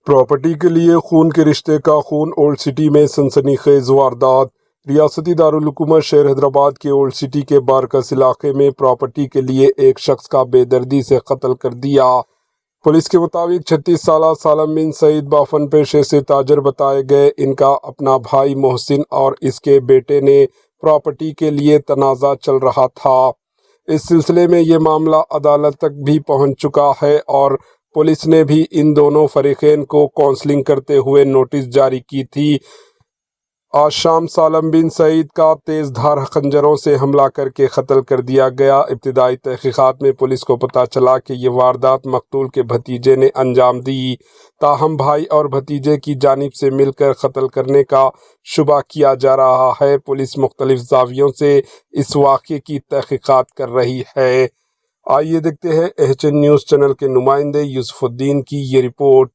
Property کے لیے خون کے رشتے کا خون، اولڈ سٹی میں سنسنی خیز واردات۔ ریاستی دارالحکومت شہر حیدرآباد کے اولڈ سٹی کے بارکس علاقے میں پراپرٹی کے لیے ایک شخص کا بے دردی سے قتل کر دیا۔ پولیس کے مطابق 36 سالہ سالم بن سعید بافن پیشے سے تاجر بتائے گئے۔ ان کا اپنا بھائی محسن اور اس کے بیٹے نے پراپرٹی کے لیے تنازع چل رہا تھا۔ اس سلسلے میں یہ معاملہ عدالت تک بھی پہنچ چکا ہے اور پولیس نے بھی ان دونوں فریقین کو کونسلنگ کرتے ہوئے نوٹس جاری کی تھی۔ آج شام سالم بن سعید کا تیز دھار خنجروں سے حملہ کر کے قتل کر دیا گیا۔ ابتدائی تحقیقات میں پولیس کو پتہ چلا کہ یہ واردات مقتول کے بھتیجے نے انجام دی، تاہم بھائی اور بھتیجے کی جانب سے مل کر قتل کرنے کا شبہ کیا جا رہا ہے۔ پولیس مختلف زاویوں سے اس واقعے کی تحقیقات کر رہی ہے۔ آئیے دیکھتے ہیں ایچ این نیوز چینل کے نمائندے یوسف الدین کی یہ رپورٹ۔